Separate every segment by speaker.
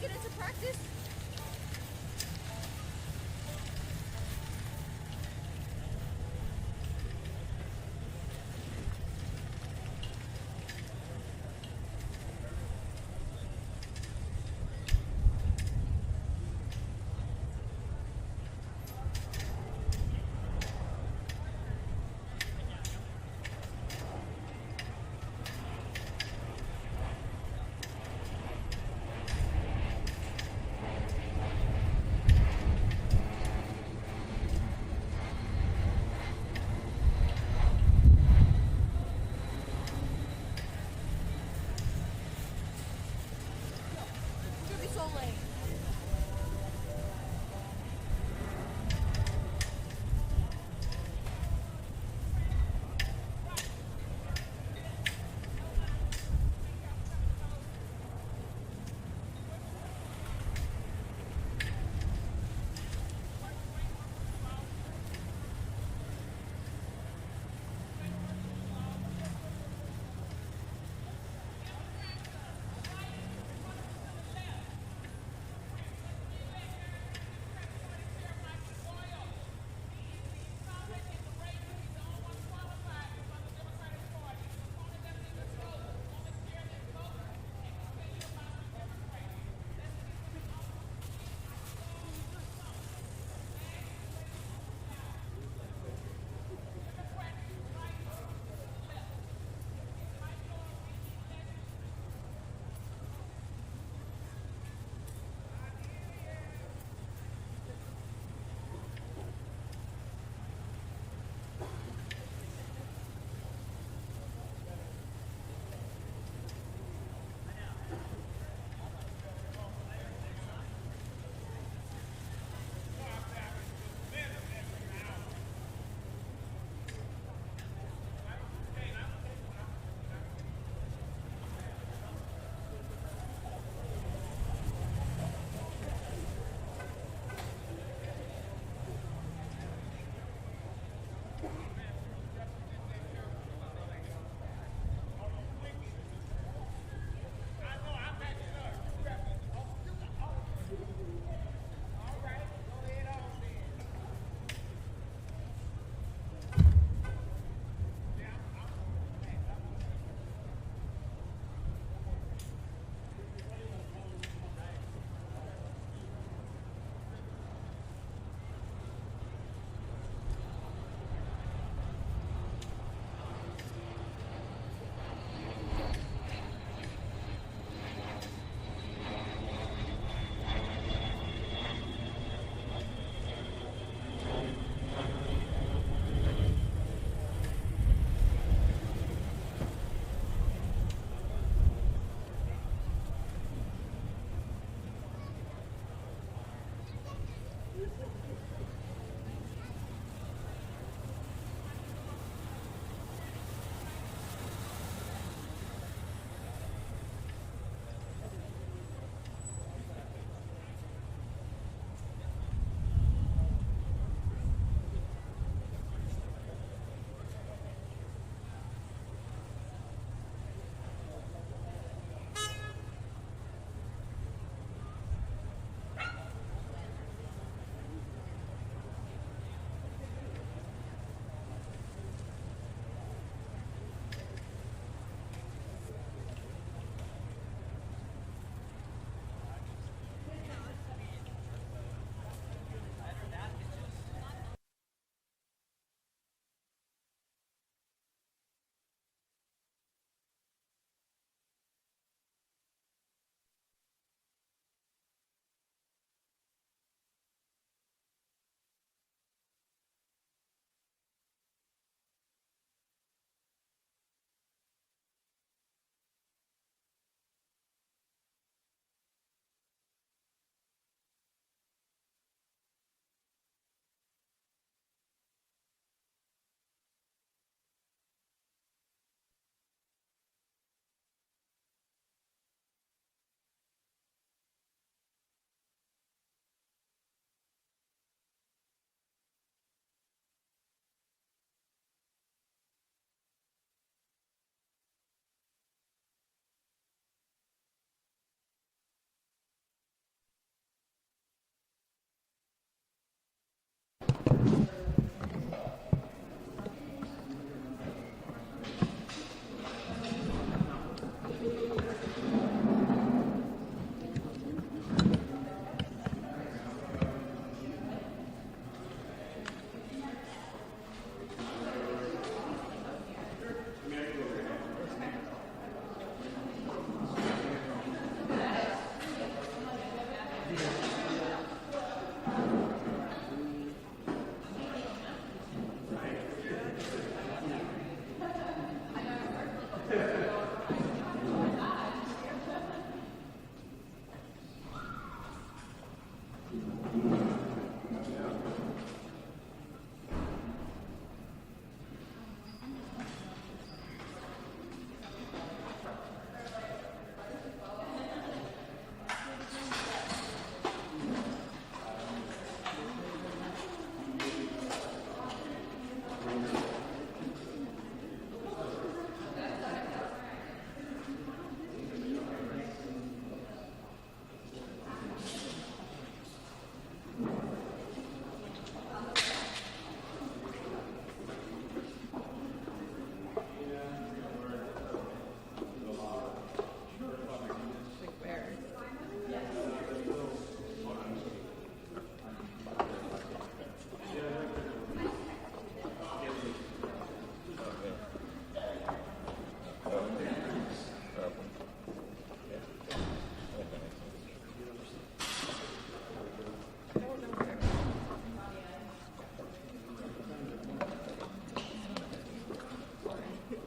Speaker 1: get into practice?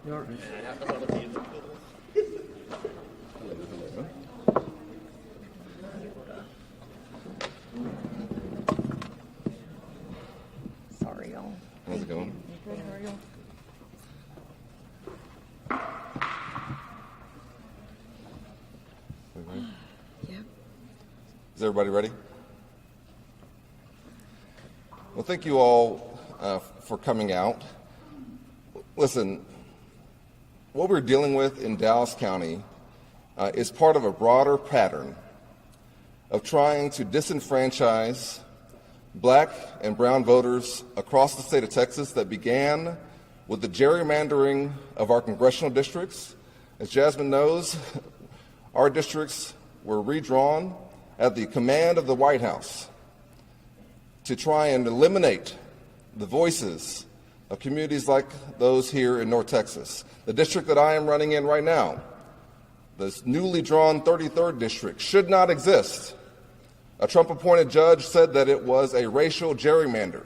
Speaker 1: You're right.
Speaker 2: Sorry, y'all.
Speaker 3: How's it going?
Speaker 2: Good, how are you? Yep.
Speaker 3: Is everybody ready? Well, thank you all for coming out. Listen, what we're dealing with in Dallas County is part of a broader pattern of trying to disenfranchise black and brown voters across the state of Texas that began with the gerrymandering of our congressional districts. As Jasmine knows, our districts were redrawn at the command of the White House to try and eliminate the voices of communities like those here in North Texas. The district that I am running in right now, this newly drawn 33rd district, should not exist. A Trump-appointed judge said that it was a racial gerrymander,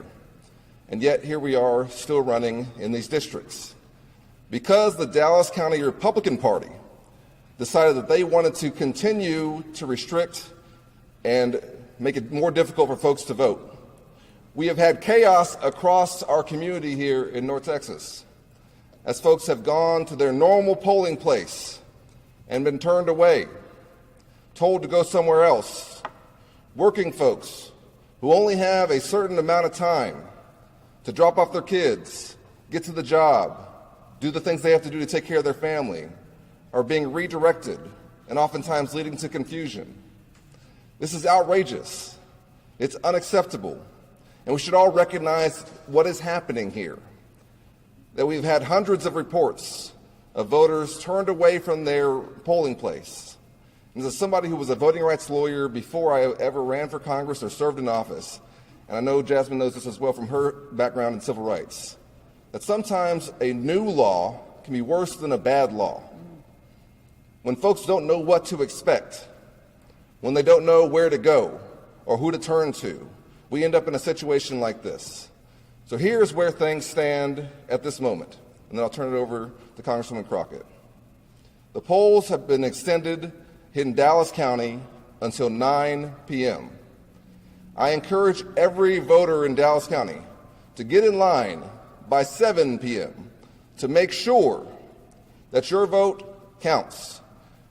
Speaker 3: and yet here we are still running in these districts. Because the Dallas County Republican Party decided that they wanted to continue to restrict and make it more difficult for folks to vote, we have had chaos across our community here in North Texas as folks have gone to their normal polling place and been turned away, told to go somewhere else. Working folks who only have a certain amount of time to drop off their kids, get to the job, do the things they have to do to take care of their family, are being redirected and oftentimes leading to confusion. This is outrageous. It's unacceptable. And we should all recognize what is happening here. That we've had hundreds of reports of voters turned away from their polling place. And as somebody who was a voting rights lawyer before I ever ran for Congress or served in office, and I know Jasmine knows this as well from her background in civil rights, that sometimes a new law can be worse than a bad law. When folks don't know what to expect, when they don't know where to go or who to turn to, we end up in a situation like this. So here's where things stand at this moment, and then I'll turn it over to Congresswoman Crockett. The polls have been extended in Dallas County until 9 p.m. I encourage every voter in Dallas County to get in line by 7 p.m. to make sure that your vote counts.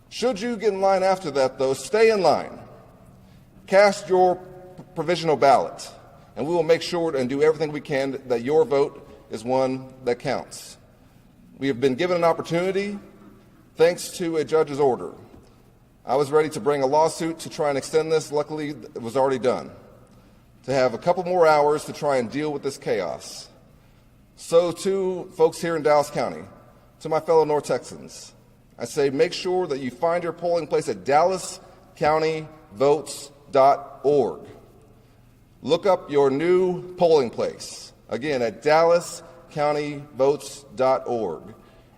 Speaker 3: Should you get in line after that, though, stay in line. Cast your provisional ballot, and we will make sure and do everything we can that your vote is one that counts. We have been given an opportunity, thanks to a judge's order. I was ready to bring a lawsuit to try and extend this. Luckily, it was already done. To have a couple more hours to try and deal with this chaos. So to folks here in Dallas County, to my fellow North Texans, I say make sure that you find your polling place at dallascountyvotes.org. Look up your new polling place, again, at dallascountyvotes.org.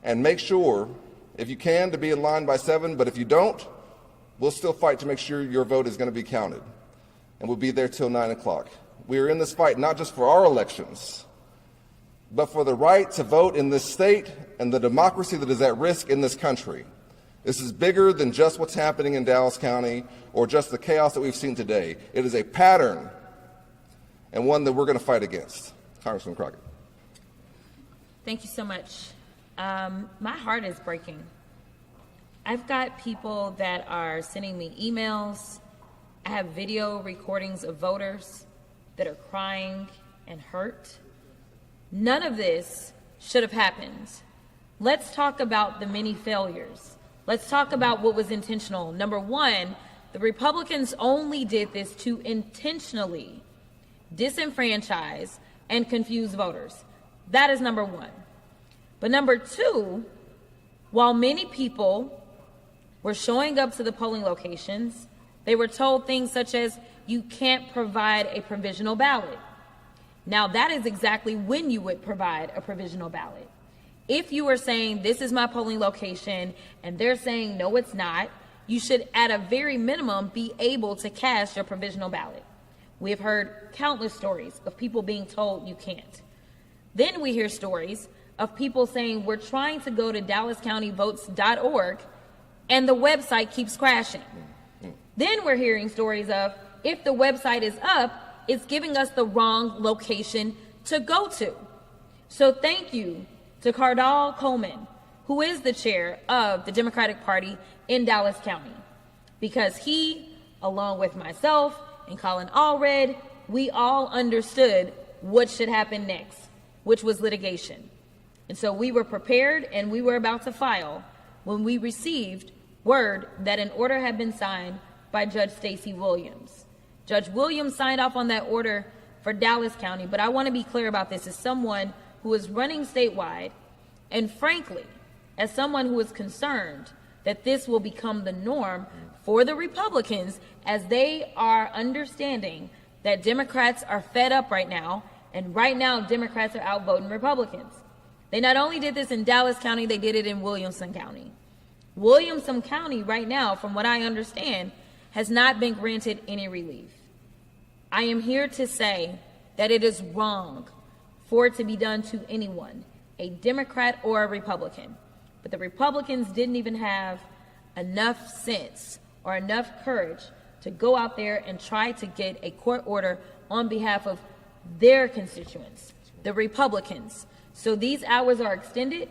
Speaker 3: And make sure, if you can, to be in line by 7, but if you don't, we'll still fight to make sure your vote is going to be counted. And we'll be there till 9 o'clock. We are in this fight not just for our elections, but for the right to vote in this state and the democracy that is at risk in this country. This is bigger than just what's happening in Dallas County or just the chaos that we've seen today. It is a pattern and one that we're going to fight against. Congressman Crockett.
Speaker 2: Thank you so much. My heart is breaking. I've got people that are sending me emails. I have video recordings of voters that are crying and hurt. None of this should have happened. Let's talk about the many failures. Let's talk about what was intentional. Number one, the Republicans only did this to intentionally disenfranchise and confuse voters. That is number one. But number two, while many people were showing up to the polling locations, they were told things such as, you can't provide a provisional ballot. Now, that is exactly when you would provide a provisional ballot. If you are saying, this is my polling location, and they're saying, no, it's not, you should, at a very minimum, be able to cast your provisional ballot. We have heard countless stories of people being told you can't. Then we hear stories of people saying we're trying to go to DallasCountyVotes.org and the website keeps crashing. Then we're hearing stories of if the website is up, it's giving us the wrong location to go to. So thank you to Cardall Coleman, who is the chair of the Democratic Party in Dallas County, because he, along with myself and Colin Allred, we all understood what should happen next, which was litigation. And so we were prepared and we were about to file when we received word that an order had been signed by Judge Stacey Williams. Judge Williams signed off on that order for Dallas County, but I want to be clear about this as someone who is running statewide, and frankly, as someone who is concerned that this will become the norm for the Republicans as they are understanding that Democrats are fed up right now, and right now Democrats are outvoting Republicans. They not only did this in Dallas County, they did it in Williamson County. Williamson County right now, from what I understand, has not been granted any relief. I am here to say that it is wrong for it to be done to anyone, a Democrat or a Republican. But the Republicans didn't even have enough sense or enough courage to go out there and try to get a court order on behalf of their constituents, the Republicans. So these hours are extended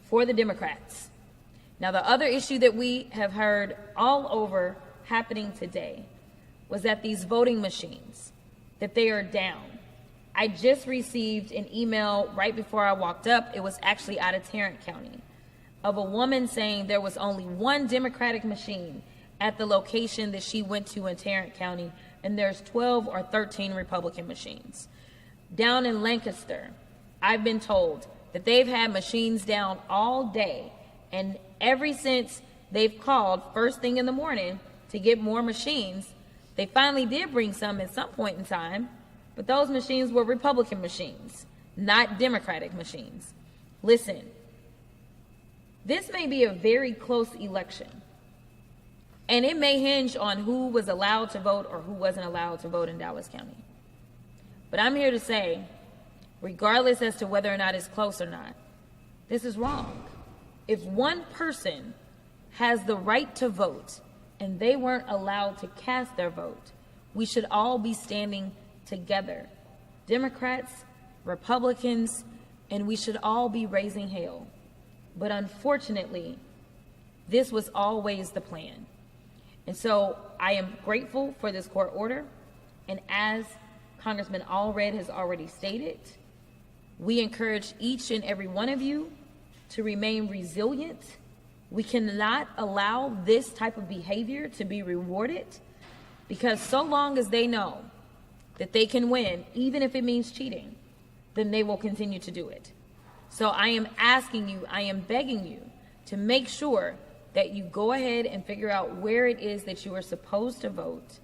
Speaker 2: for the Democrats. Now, the other issue that we have heard all over happening today was that these voting machines, that they are down. I just received an email right before I walked up. It was actually out of Tarrant County, of a woman saying there was only one Democratic machine at the location that she went to in Tarrant County, and there's 12 or 13 Republican machines. Down in Lancaster, I've been told that they've had machines down all day, and ever since they've called first thing in the morning to get more machines, they finally did bring some at some point in time, but those machines were Republican machines, not Democratic machines. Listen, this may be a very close election, and it may hinge on who was allowed to vote or who wasn't allowed to vote in Dallas County. But I'm here to say, regardless as to whether or not it's close or not, this is wrong. If one person has the right to vote and they weren't allowed to cast their vote, we should all be standing together, Democrats, Republicans, and we should all be raising hell. But unfortunately, this was always the plan. And so I am grateful for this court order, and as Congressman Allred has already stated, we encourage each and every one of you to remain resilient. We cannot allow this type of behavior to be rewarded, because so long as they know that they can win, even if it means cheating, then they will continue to do it. So I am asking you, I am begging you to make sure that you go ahead and figure out where it is that you are supposed to vote,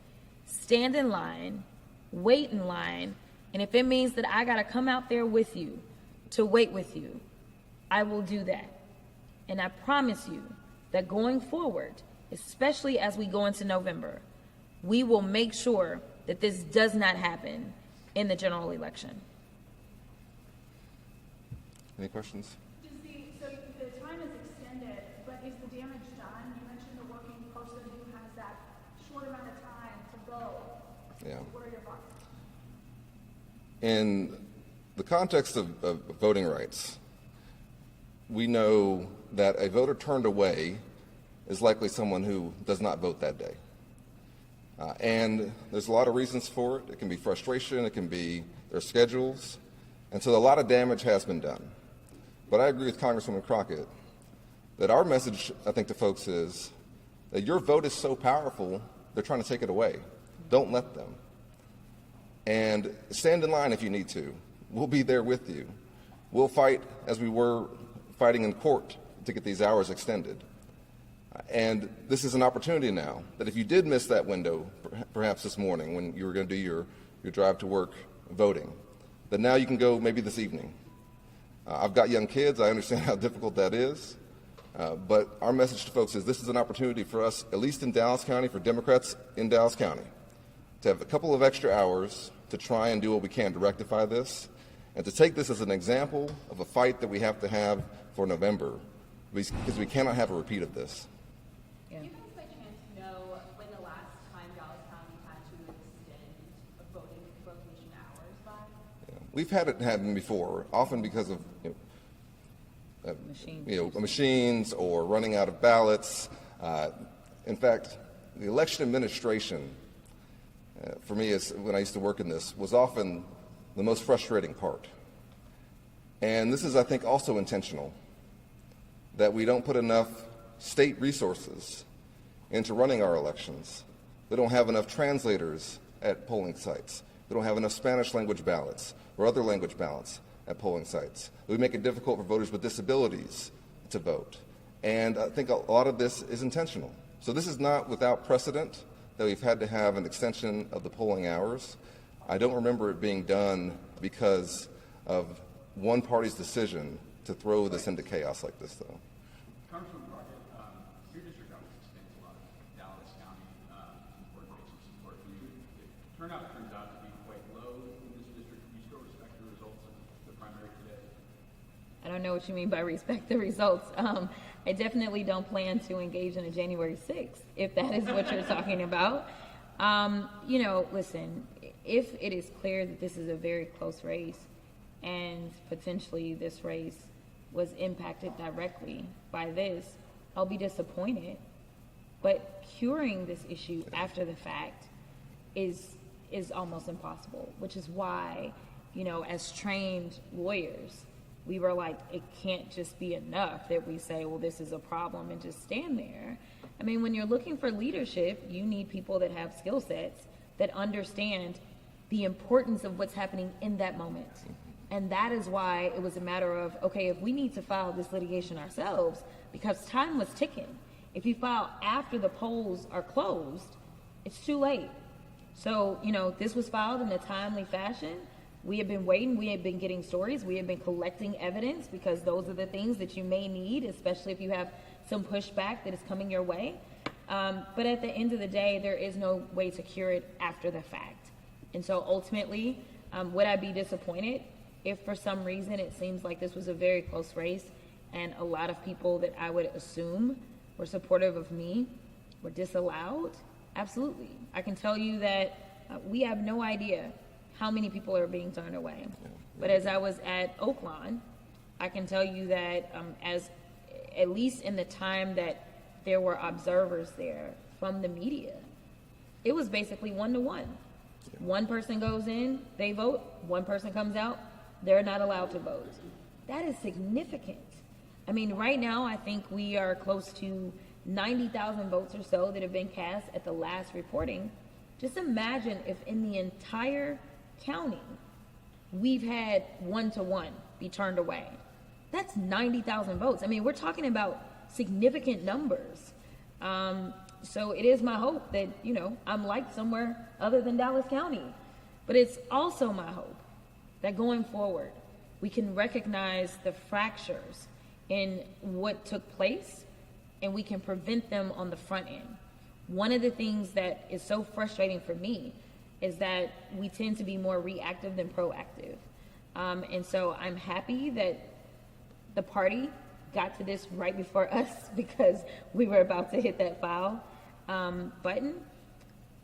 Speaker 2: stand in line, wait in line, and if it means that I got to come out there with you to wait with you, I will do that. And I promise you that going forward, especially as we go into November, we will make sure that this does not happen in the general election.
Speaker 3: Any questions?
Speaker 1: So the time is extended, but is the damage done? You mentioned the working person who has that short amount of time to go.
Speaker 3: Yeah.
Speaker 1: What are your thoughts?
Speaker 3: In the context of voting rights, we know that a voter turned away is likely someone who does not vote that day. And there's a lot of reasons for it. It can be frustration, it can be their schedules, and so a lot of damage has been done. But I agree with Congresswoman Crockett that our message, I think, to folks is that your vote is so powerful, they're trying to take it away. Don't let them. And stand in line if you need to. We'll be there with you. We'll fight as we were fighting in court to get these hours extended. And this is an opportunity now that if you did miss that window, perhaps this morning when you were going to do your drive to work voting, that now you can go maybe this evening. I've got young kids. I understand how difficult that is. But our message to folks is this is an opportunity for us, at least in Dallas County, for Democrats in Dallas County, to have a couple of extra hours to try and do what we can to rectify this. And to take this as an example of a fight that we have to have for November, because we cannot have a repeat of this.
Speaker 2: Yeah.
Speaker 4: Do you guys by chance know when the last time Dallas County had to extend voting hours by?
Speaker 3: Yeah. We've had it happen before, often because of machines or running out of ballots. In fact, the election administration, for me, when I used to work in this, was often the most frustrating part. And this is, I think, also intentional, that we don't put enough state resources into running our elections. We don't have enough translators at polling sites. We don't have enough Spanish language ballots or other language ballots at polling sites. We make it difficult for voters with disabilities to vote. And I think a lot of this is intentional. So this is not without precedent that we've had to have an extension of the polling hours. I don't remember it being done because of one party's decision to throw this into chaos like this, though.
Speaker 5: Congressman Crockett, your district obviously spends a lot of Dallas County organization support for you. If turnout turns out to be quite low in this district, do you still respect the results of the primary today?
Speaker 2: I don't know what you mean by respect the results. I definitely don't plan to engage in a January 6th, if that is what you're talking about. Listen, if it is clear that this is a very close race and potentially this race was impacted directly by this, I'll be disappointed. But curing this issue after the fact is almost impossible, which is why, as trained lawyers, we were like, it can't just be enough that we say, well, this is a problem and just stand there. I mean, when you're looking for leadership, you need people that have skill sets that understand the importance of what's happening in that moment. And that is why it was a matter of, okay, if we need to file this litigation ourselves, because time was ticking. If you file after the polls are closed, it's too late. So, this was filed in a timely fashion. We have been waiting. We have been getting stories. We have been collecting evidence because those are the things that you may need, especially if you have some pushback that is coming your way. But at the end of the day, there is no way to cure it after the fact. And so ultimately, would I be disappointed if for some reason it seems like this was a very close race and a lot of people that I would assume were supportive of me were disallowed? Absolutely. I can tell you that we have no idea how many people are being turned away. But as I was at Oaklawn, I can tell you that as at least in the time that there were observers there from the media, it was basically 1-to-1. One person goes in, they vote. One person comes out, they're not allowed to vote. That is significant. I mean, right now, I think we are close to 90,000 votes or so that have been cast at the last reporting. Just imagine if in the entire county, we've had 1-to-1 be turned away. That's 90,000 votes. I mean, we're talking about significant numbers. So it is my hope that, I'm liked somewhere other than Dallas County. But it's also my hope that going forward, we can recognize the fractures in what took place and we can prevent them on the front end. One of the things that is so frustrating for me is that we tend to be more reactive than proactive. And so I'm happy that the party got to this right before us because we were about to hit that file button.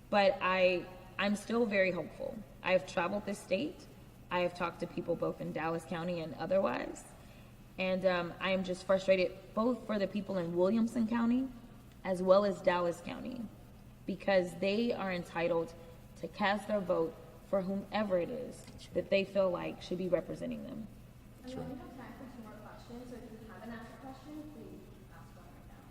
Speaker 2: But I'm still very hopeful. I have traveled this state. I have talked to people both in Dallas County and otherwise. And I am just frustrated both for the people in Williamson County as well as Dallas County because they are entitled to cast their vote for whomever it is that they feel like should be representing them.
Speaker 1: And then we have time for 2 more questions, so if you haven't asked a question, please ask one right now.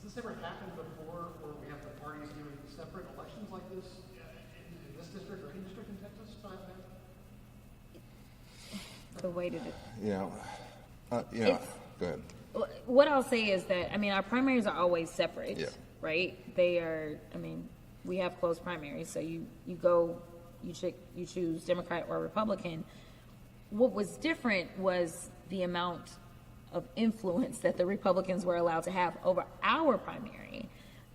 Speaker 6: Has this ever happened before where we have the parties doing separate elections like this in this district or any district in Texas?
Speaker 2: The way to do
Speaker 3: Go ahead.
Speaker 2: What I'll say is that, our primaries are always separate,
Speaker 3: Yeah.
Speaker 2: right? They are, we have closed primaries, so you choose Democrat or Republican. What was different was the amount of influence that the Republicans were allowed to have over our primary.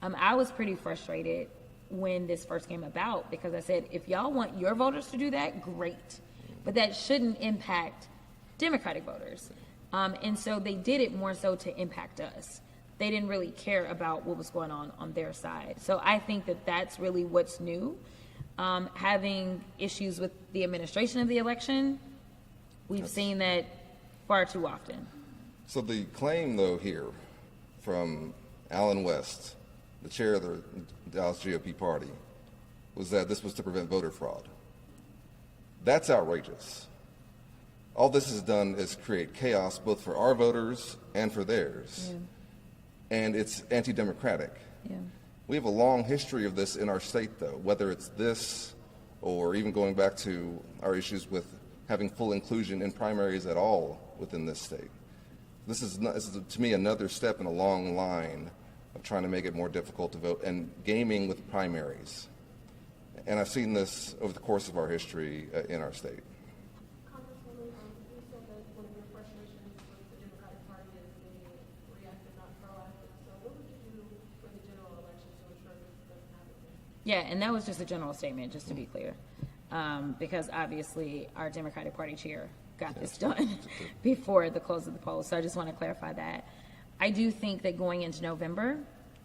Speaker 2: I was pretty frustrated when this first came about because I said, if y'all want your voters to do that, great. but that shouldn't impact Democratic voters. And so they did it more so to impact us. They didn't really care about what was going on their side. So I think that that's really what's new. Having issues with the administration of the election, we've seen that far too often.
Speaker 3: So the claim, though, here from Alan West, the chair of the Dallas GOP party, was that this was to prevent voter fraud. That's outrageous. All this has done is create chaos both for our voters and for theirs.
Speaker 2: Yeah.
Speaker 3: And it's anti-democratic.
Speaker 2: Yeah.
Speaker 3: We have a long history of this in our state, though, whether it's this or even going back to our issues with having full inclusion in primaries at all within this state. This is to me, another step in a long line of trying to make it more difficult to vote and gaming with primaries. And I've seen this over the course of our history in our state.
Speaker 7: Congresswoman, you said that one of your frustrations with the Democratic Party is being reactive, not proactive. So what would you do for the general election to ensure this doesn't happen?
Speaker 2: Yeah, and that was just a general statement, just to be clear. Because obviously our Democratic Party chair got this done before the close of the polls. So I just want to clarify that. I do think that going into November,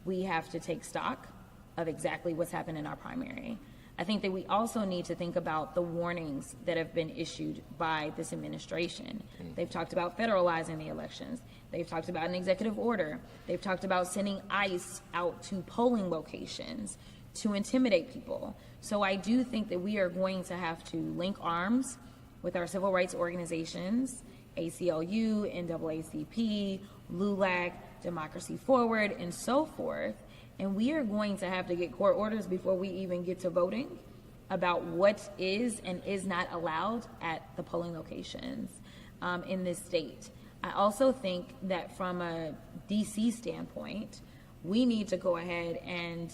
Speaker 2: we have to take stock of exactly what's happened in our primary. I think that we also need to think about the warnings that have been issued by this administration. They've talked about federalizing the elections. They've talked about an executive order. They've talked about sending ICE out to polling locations to intimidate people. So I do think that we are going to have to link arms with our civil rights organizations, ACLU, NAACP, LULAC, Democracy Forward, and so forth. And we are going to have to get court orders before we even get to voting about what is and is not allowed at the polling locations in this state. I also think that from a DC standpoint, we need to go ahead and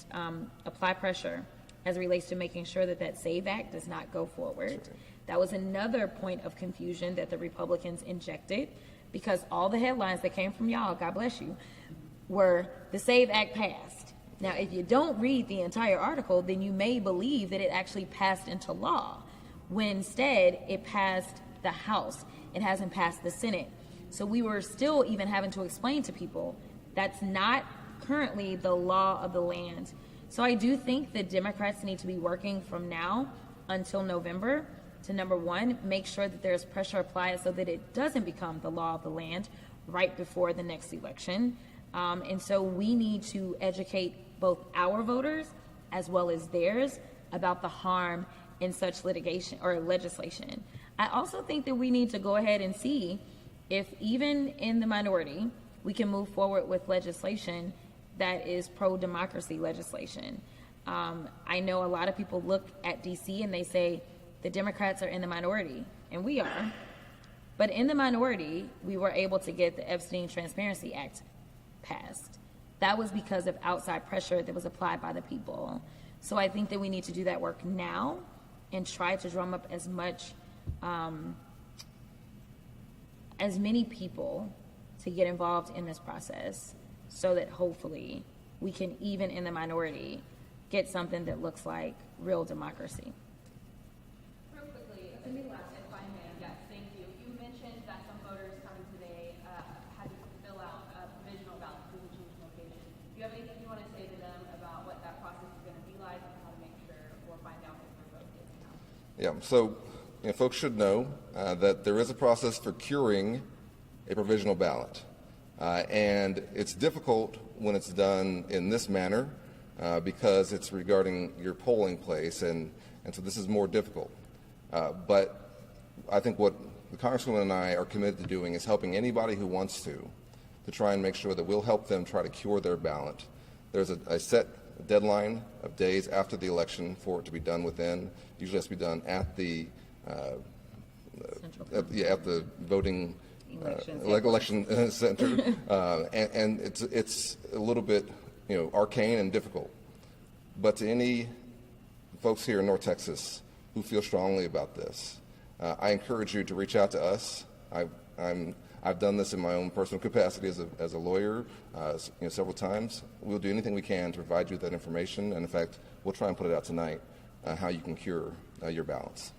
Speaker 2: apply pressure as it relates to making sure that that SAVE Act does not go forward. That was another point of confusion that the Republicans injected, because all the headlines that came from y'all, God bless you, were the SAVE Act passed. Now, if you don't read the entire article, then you may believe that it actually passed into law, when instead it passed the House. It hasn't passed the Senate. So we were still even having to explain to people that's not currently the law of the land. So I do think that Democrats need to be working from now until November to, number one, make sure that there's pressure applied so that it doesn't become the law of the land right before the next election. And so we need to educate both our voters as well as theirs about the harm in such litigation or legislation. I also think that we need to go ahead and see if even in the minority, we can move forward with legislation that is pro-democracy legislation. I know a lot of people look at DC and they say the Democrats are in the minority, and we are. But in the minority, we were able to get the Epstein Transparency Act passed. That was because of outside pressure that was applied by the people. So I think that we need to do that work now and try to drum up as much, as many people to get involved in this process, so that hopefully we can, even in the minority, get something that looks like real democracy.
Speaker 4: Real quickly, if I may, yes, thank you. You mentioned that some voters coming today had to fill out a provisional ballot to change location. Do you have anything you want to say to them about what that process is going to be like and how to make sure or find out if their vote is counted?
Speaker 3: Yeah, so folks should know that there is a process for curing a provisional ballot. And it's difficult when it's done in this manner because it's regarding your polling place, and so this is more difficult. But I think what the Congresswoman and I are committed to doing is helping anybody who wants to try and make sure that we'll help them try to cure their ballot. There's a set deadline of days after the election for it to be done within. Usually has to be done at the at the voting election center, and it's a little bit arcane and difficult. But to any folks here in North Texas who feel strongly about this, I encourage you to reach out to us. I've done this in my own personal capacity as a lawyer several times. We'll do anything we can to provide you that information, and in fact, we'll try and put it out tonight how you can cure your ballots.